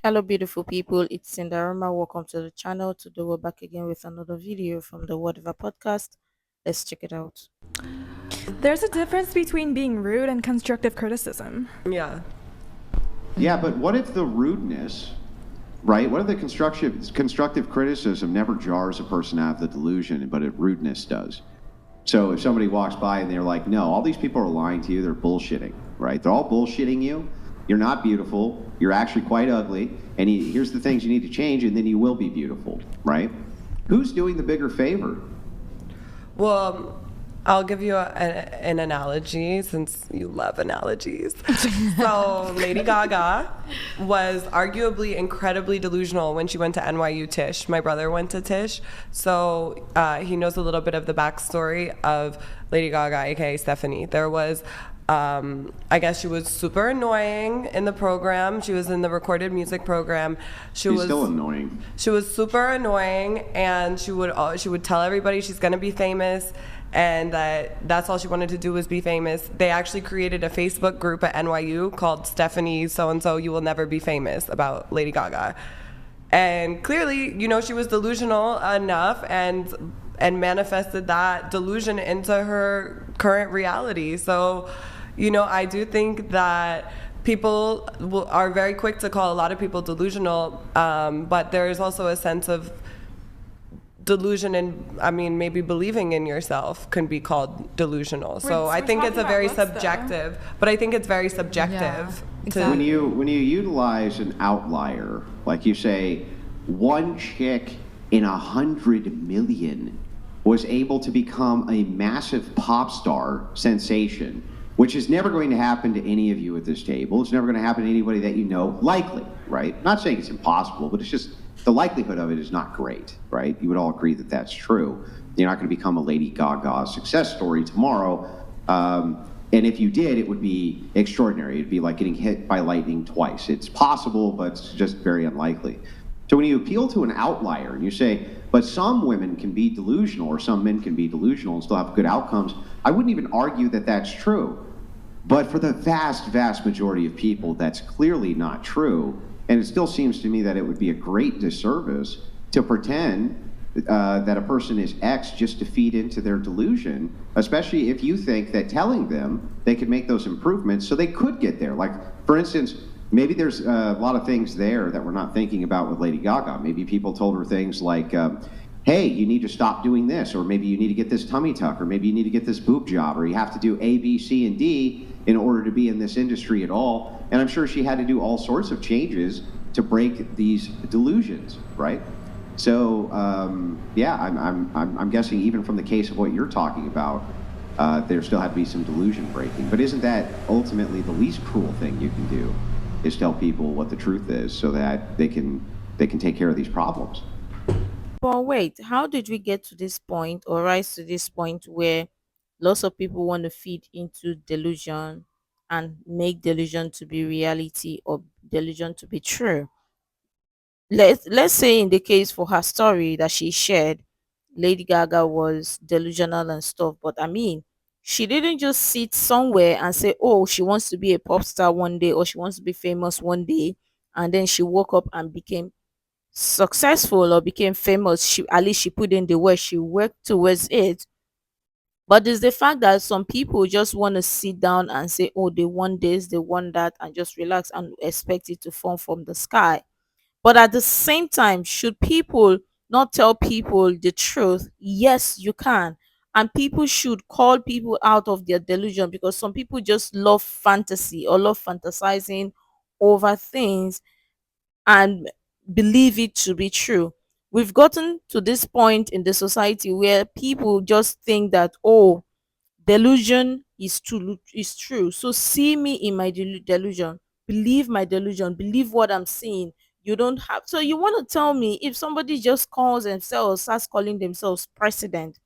Hello, beautiful people. It's Sinderfam. Welcome to the channel. Today, we're back again with another video from the Whatever podcast. Let's check it out. There's a difference between being rude and constructive criticism. Yeah. Yeah, but what if the rudeness, right? What if the constructive criticism never jars a person out of the delusion, but rudeness does? So if somebody walks by and they're like, "No, all these people are lying to you. They're bullshitting, right? They're all bullshitting you. You're not beautiful. You're actually quite ugly. And here's the things you need to change, and then you will be beautiful, right?" Who's doing the bigger favor? Well, I'll give you an analogy since you love analogies. So, Lady Gaga was arguably incredibly delusional when she went to NYU Tisch. My brother went to Tisch, so he knows a little bit of the backstory of Lady Gaga, aka Stephanie. There was I guess she was super annoying in the program. She was in the recorded music program. She's still annoying. She was super annoying, and she would tell everybody she's gonna be famous, and that's all she wanted to do was be famous. They actually created a Facebook group at NYU called Stephanie So and So You Will Never Be Famous about Lady Gaga, and clearly, she was delusional enough and manifested that delusion into her current reality. So, I do think that people are very quick to call a lot of people delusional, but there is also a sense of delusion, and maybe believing in yourself can be called delusional. So I think it's a very subjective, but I think it's very subjective. When you utilize an outlier, like you say, one chick in 100 million was able to become a massive pop star sensation, which is never going to happen to any of you at this table. It's never going to happen to anybody that you know, likely, right? Not saying it's impossible, but it's just the likelihood of it is not great, right? You would all agree that that's true. You're not going to become a Lady Gaga success story tomorrow. And if you did, it would be extraordinary. It'd be like getting hit by lightning twice. It's possible, but it's just very unlikely. So when you appeal to an outlier and you say, but some women can be delusional or some men can be delusional and still have good outcomes, I wouldn't even argue that that's true. But for the vast, vast majority of people, that's clearly not true. And it still seems to me that it would be a great disservice to pretend that a person is X just to feed into their delusion, especially if you think that telling them they could make those improvements so they could get there. Like, for instance, maybe there's a lot of things there that we're not thinking about with Lady Gaga. Maybe people told her things like, hey, you need to stop doing this, or maybe you need to get this tummy tuck, or maybe you need to get this boob job, or you have to do A, B, C, and D in order to be in this industry at all. And I'm sure she had to do all sorts of changes to break these delusions, right? So, yeah, I'm guessing even from the case of what you're talking about, there still had to be some delusion breaking. But isn't that ultimately the least cruel thing you can do, is tell people what the truth is so that they can take care of these problems? But wait, how did we get to this point or rise to this point where lots of people want to feed into delusion and make delusion to be reality or delusion to be true? Let's say in the case for her story that she shared, Lady Gaga was delusional and stuff, but she didn't just sit somewhere and say, oh, she wants to be a pop star one day or she wants to be famous one day, and then she woke up and became successful or became famous. She, at least she put in the work, she worked towards it. But it's the fact that some people just want to sit down and say, oh, they want this, they want that, and just relax and expect it to fall from the sky. But at the same time, should people not tell people the truth? Yes, you can. And people should call people out of their delusion, because some people just love fantasy or love fantasizing over things and believe it to be true. We've gotten to this point in the society where people just think that, oh, delusion is true. So see me in my delusion, believe my delusion, believe what I'm seeing. You don't have, so you want to tell me if somebody just calls themselves, starts calling themselves president,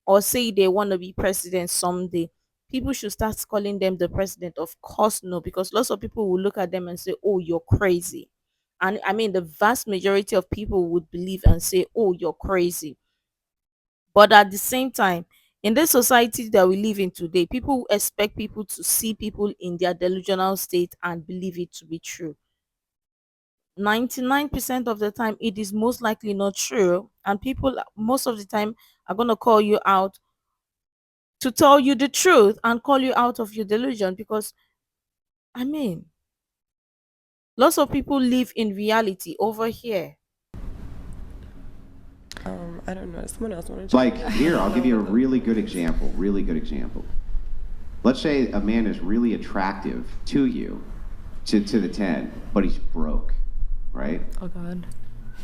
or say they want to be president someday, people should start calling them the president? Of course no, because lots of people will look at them and say, oh, you're crazy. And the vast majority of people would believe and say, oh, you're crazy. But at the same time, in this society that we live in today, people expect people to see people in their delusional state and believe it to be true. 99% of the time it is most likely not true, and people most of the time are going to call you out to tell you the truth and call you out of your delusion. Because I mean, lots of people live in reality over here. I don't know. Someone else wanted Like, here, I'll give you a really good example. Really good example. Let's say a man is really attractive to you, to the 10, but he's broke, right? Oh God.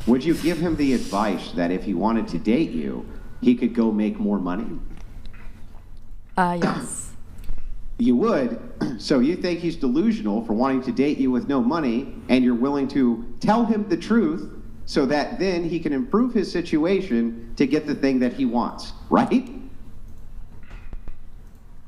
Would you give him the advice that if he wanted to date you, he could go make more money? Yes. You would. So you think he's delusional for wanting to date you with no money, and you're willing to tell him the truth so that then he can improve his situation to get the thing that he wants, right?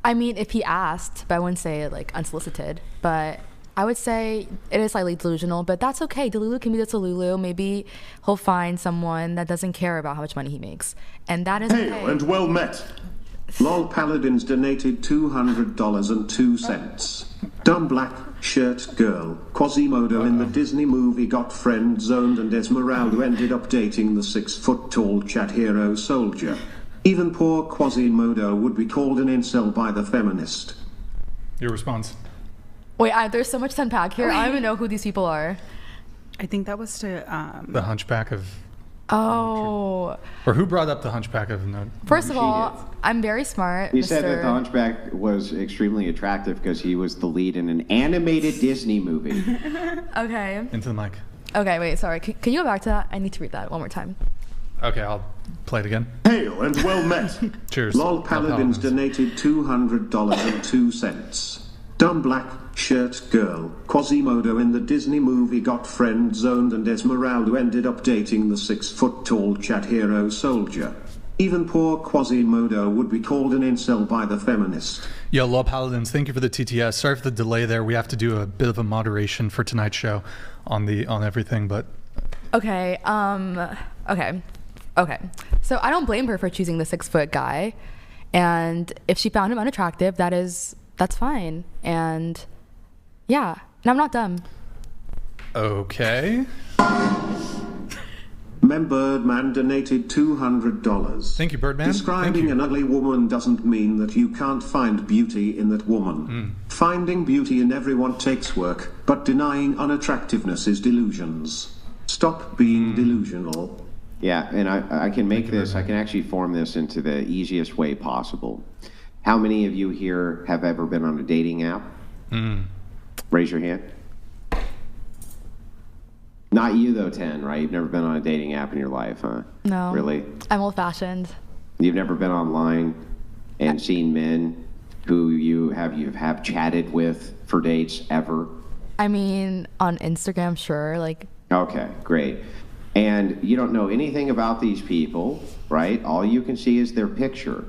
I mean, if he asked, but I wouldn't say like unsolicited. But I would say it is slightly delusional, but that's okay. Delulu can be the Delulu. Maybe he'll find someone that doesn't care about how much money he makes, and that is Hail okay. and well met. Lol Paladins donated $200.02. Dumb black shirt girl. Quasimodo in the Disney movie got friend zoned, and Esmeralda ended up dating the 6-foot-tall chat hero soldier. Even poor Quasimodo would be called an incel by the feminist. Your response. Wait, there's so much to unpack here. I don't even know who these people are. I think that was to The Hunchback of... Oh, Or who brought up the Hunchback of Notre... first of She all, did. I'm very smart. He Mr. said that the Hunchback was extremely attractive because he was the lead in an animated Disney movie. Okay. Into the mic. Okay, wait, sorry. Can you go back to that? I need to read that one more time. Okay, I'll play it again. Hail and well met. Cheers. Lol Paladins donated $200.02. Dumb black shirt girl. Quasimodo in the Disney movie got friend zoned, and Esmeralda ended up dating the 6-foot-tall chat hero soldier. Even poor Quasimodo would be called an incel by the feminist. Yo, Law Paladins, thank you for the TTS. Sorry for the delay there. We have to do a bit of a moderation for tonight's show on everything, but Okay, okay. So I don't blame her for choosing the 6-foot guy. And if she found him unattractive, that's fine. And yeah, and I'm not dumb. okay. Birdman donated $200. Thank you, Birdman. Describing Thank you. an ugly woman doesn't mean that you can't find beauty in that woman. Finding beauty in everyone takes work, but denying unattractiveness is delusions. Stop being delusional. Yeah, and I can make this, I can actually form this into the easiest way possible. How many of you here have ever been on a dating app? Raise your hand. Not you though, 10, right? You've never been on a dating app in your life, huh? No. Really? I'm old-fashioned. You've never been online and seen men who you have chatted with for dates ever? I mean, on Instagram, sure. Like, Okay, great. And you don't know anything about these people, right? All you can see is their picture.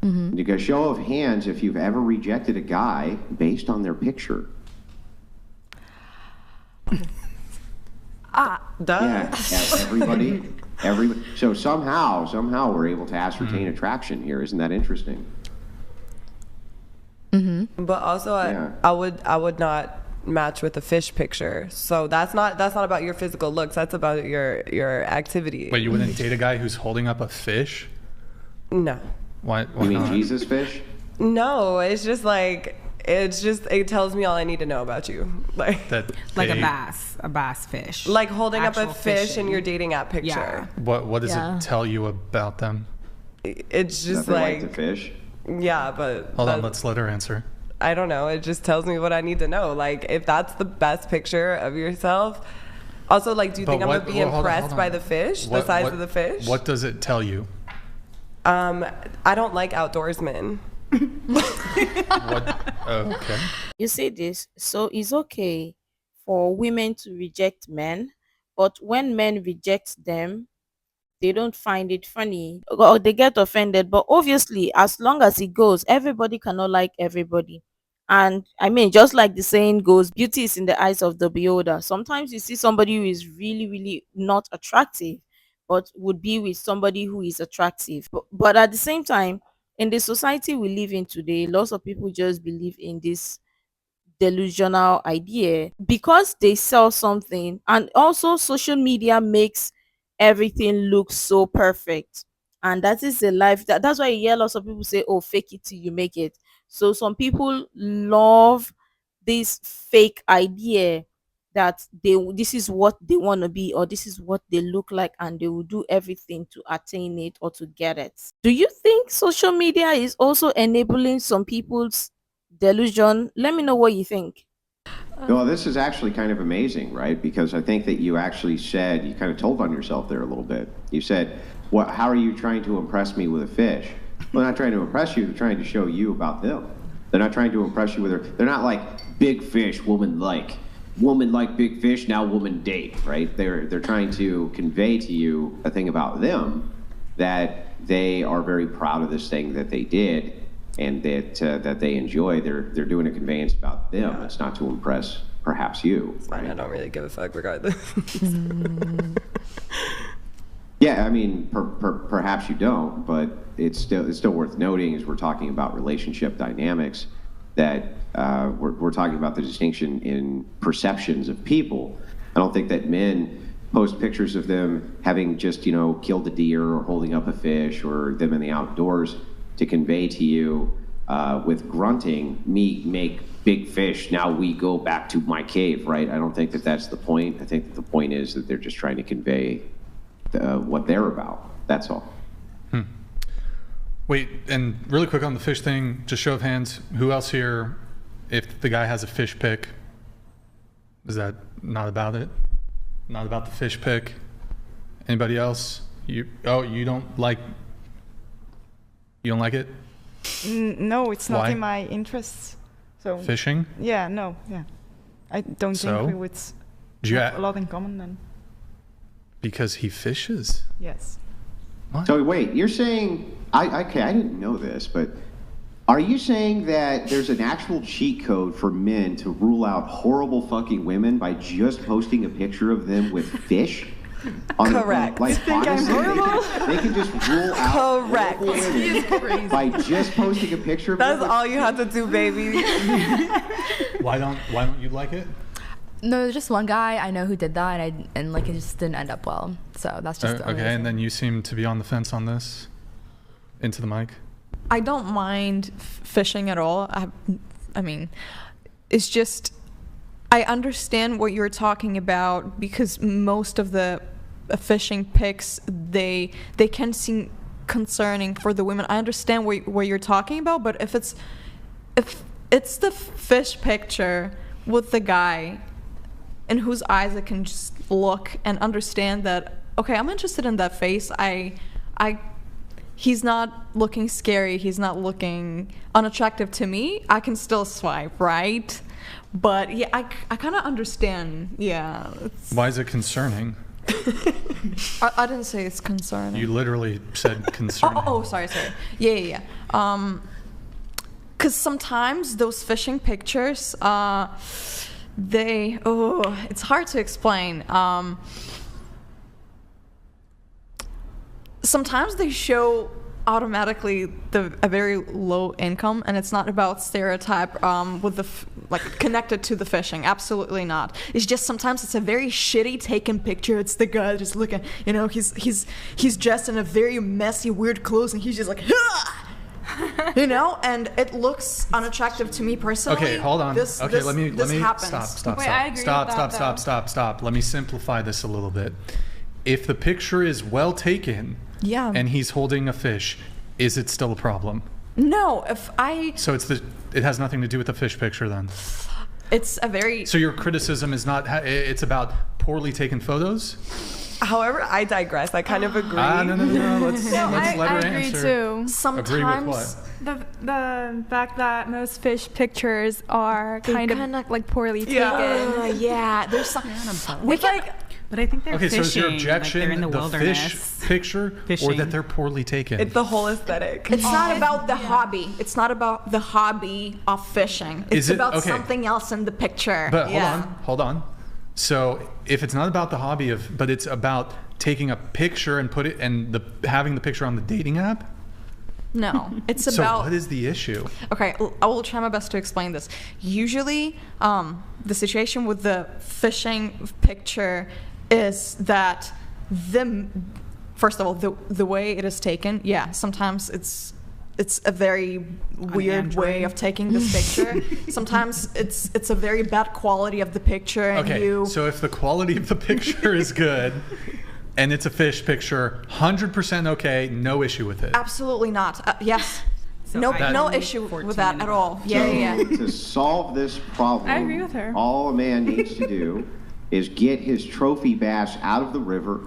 You go show of hands if you've ever rejected a guy based on their picture. Duh. Yeah, everybody. So somehow we're able to ascertain attraction here. Isn't that interesting? But also, Yeah. I would not match with a fish picture. So that's not about your physical looks. That's about your activity. Wait, you wouldn't date a guy who's holding up a fish? No. Why You mean not? Jesus fish? No, it's just it tells me all I need to know about you. Like like they- a bass fish. like holding up a Actual fish in fishing. your dating app picture. Yeah. What does Yeah. it tell you about them? It's That just they like like to fish? yeah, but Hold on, that- let's let her answer. I don't know. It just tells me what I need to know. Like if that's the best picture of yourself. Also, like, do you think I'm gonna be hold on, impressed hold by on. the fish, the What- size what- of the fish? What does it tell you? I don't like outdoorsmen. What? Okay. You see this? So it's okay for women to reject men, but when men reject them, they don't find it funny or they get offended. But obviously, as long as it goes, everybody cannot like everybody. And I mean, just like the saying goes, beauty is in the eyes of the beholder. Sometimes you see somebody who is really, really not attractive, but would be with somebody who is attractive. But at the same time, in the society we live in today, lots of people just believe in this delusional idea because they sell something, and also social media makes everything look so perfect. And that is the life that's why you hear lots of people say, oh, fake it till you make it. So some people love this fake idea that this is what they want to be, or this is what they look like, and they will do everything to attain it or to get it. Do you think social media is also enabling some people's delusion? Let me know what you think. Well, this is actually kind of amazing, right? Because I think that you actually said, you kind of told on yourself there a little bit. You said, "What? How are you trying to impress me with a fish?" Well, they're not trying to impress you. They're trying to show you about them. They're not trying to impress you with her. They're not like big fish, woman like big fish, now woman date, right? They're trying to convey to you a thing about them, that they are very proud of this thing that they did, and that they enjoy. They're doing a conveyance about them. Yeah. It's not to impress perhaps you. Right? I don't really give a fuck regardless. Yeah, I mean, perhaps you don't, but it's still worth noting, as we're talking about relationship dynamics, that we're talking about the distinction in perceptions of people. I don't think that men post pictures of them having just, killed a deer or holding up a fish or them in the outdoors to convey to you with grunting, me make big fish, now we go back to my cave, right? I don't think that that's the point. I think that the point is that they're just trying to convey what they're about. That's all. Wait, and really quick on the fish thing, just show of hands, who else here, if the guy has a fish pic, is that not about it? Not about the fish pic? Anybody else? You don't like it? No, it's not Why? in my interests. So Fishing? yeah, no, yeah. I don't So? think we would Do you have a lot in common then. Because he fishes? Yes. What? So wait, you're saying, I didn't know this, but are you saying that there's an actual cheat code for men to rule out horrible fucking women by just posting a picture of them with fish? Correct. Like, You think I'm honestly, horrible? they can just rule out Correct. horrible women by just posting a picture of That's them. all you have to do, baby. Why don't you like it? No, there's just one guy I know who did that, and like it just didn't end up well. So that's just the only Okay, reason. and then you seem to be on the fence on this. Into the mic. I don't mind fishing at all. I mean, it's just I understand what you're talking about, because most of the fishing pics they can seem concerning for the women. I understand what you're talking about, but if it's the fish picture with the guy in whose eyes I can just look and understand that, okay, I'm interested in that face. He's not looking scary. He's not looking unattractive to me. I can still swipe, right? But yeah, I kind of understand. Yeah. Why is it concerning? I didn't say it's concerning. You literally said concerning. Oh, sorry. Yeah. Because sometimes those fishing pictures, it's hard to explain. Sometimes they show automatically a very low income, and it's not about stereotype with connected to the fishing. Absolutely not. It's just sometimes it's a very shitty taken picture. It's the guy just looking, he's dressed in a very messy, weird clothes, and he's just like, and it looks unattractive to me personally. Okay, hold on. Let me happens. stop. Wait, I agree with that, Stop. Let me simplify this a little bit. If the picture is well taken, Yeah. and he's holding a fish, is it still a problem? No, So it has nothing to do with the fish picture then. it's a very. So your criticism is not, it's about poorly taken photos? However, I digress. I kind of agree. No. Let's let her I agree answer. too. Sometimes Agree with what? The fact that most fish pictures are They kind kinda- of like poorly taken. yeah, there's some. But I think they're Okay, fishing. so is your objection like they're in the the wilderness. fish picture or Fishing. that they're poorly taken? It's the whole aesthetic. It's not about the hobby. It's not about the hobby of fishing. It's Is it- about okay. something else in the picture. But hold on. So if it's not about the hobby but it's about taking a picture and having the picture on the dating app, No, it's So about. what is the issue? Okay, I will try my best to explain this. Usually, the situation with the fishing picture is that first of all, the way it is taken, yeah, sometimes it's a very weird way of taking this picture. Sometimes it's a very bad quality of the picture, and Okay, so if the quality of the picture is good and it's a fish picture, 100% okay, no issue with it. Absolutely not. Yes. So No, I no agree issue 14 with that and at up. all. Yeah, yeah, yeah. To solve this problem, I agree with her. all a man needs to do is get his trophy bass out of the river,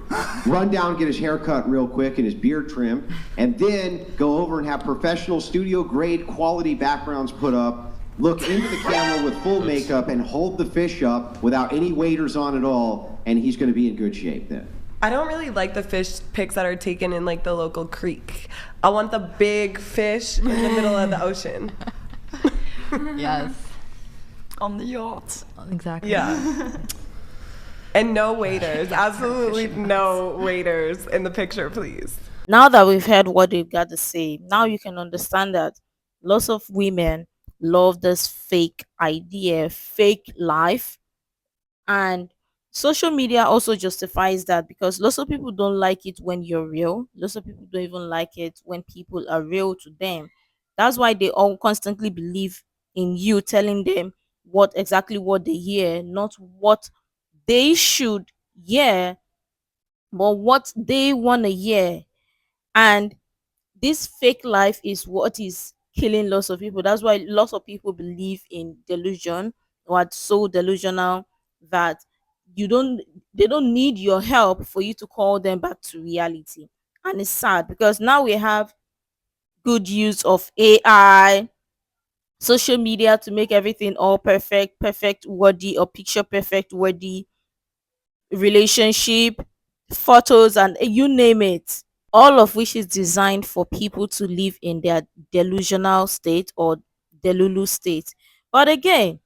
run down, get his hair cut real quick and his beard trimmed, and then go over and have professional studio grade quality backgrounds put up, look into the camera with full makeup and hold the fish up without any waders on at all, and he's going to be in good shape then. I don't really like the fish pics that are taken in like the local creek. I want the big fish in the middle of the ocean. Yes. On the yacht. Exactly. Yeah. And no waiters. Absolutely no waiters in the picture, please. Now that we've heard what they've got to say, now you can understand that lots of women love this fake idea, fake life, and social media also justifies that because lots of people don't like it when you're real. Lots of people don't even like it when people are real to them. That's why they all constantly believe in you telling them what they hear, not what they should hear, but what they want to hear. And this fake life is what is killing lots of people. That's why lots of people believe in delusion or are so delusional that you don't they don't need your help for you to call them back to reality. And it's sad because now we have good use of AI, social media to make everything all perfect, perfect worthy or picture perfect worthy relationship, photos, and you name it, all of which is designed for people to live in their delusional state or delulu state. But again,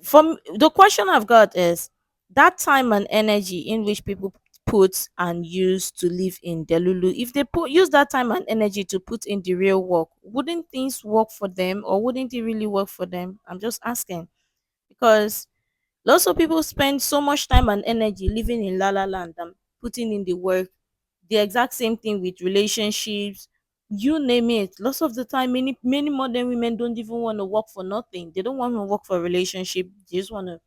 from the question I've got is that time and energy in which people put and use to live in delulu, if they use that time and energy to put in the real work, wouldn't things work for them, or wouldn't it really work for them? I'm just asking, because lots of people spend so much time and energy living in la la land and putting in the work. The exact same thing with relationships, you name it. Lots of the time, many modern women don't even want to work for nothing. They don't want to work for a relationship. They just want to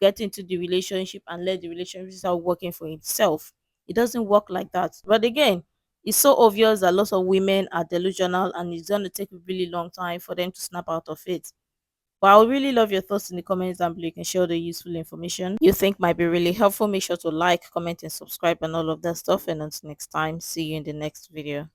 get into the relationship and let the relationship start working for itself. It doesn't work like that. But again, it's so obvious that lots of women are delusional, and it's going to take a really long time for them to snap out of it. But I would really love your thoughts in the comments down below. You can share the useful information you think might be really helpful. Make sure to like, comment, and subscribe and all of that stuff. And until next time, see you in the next video.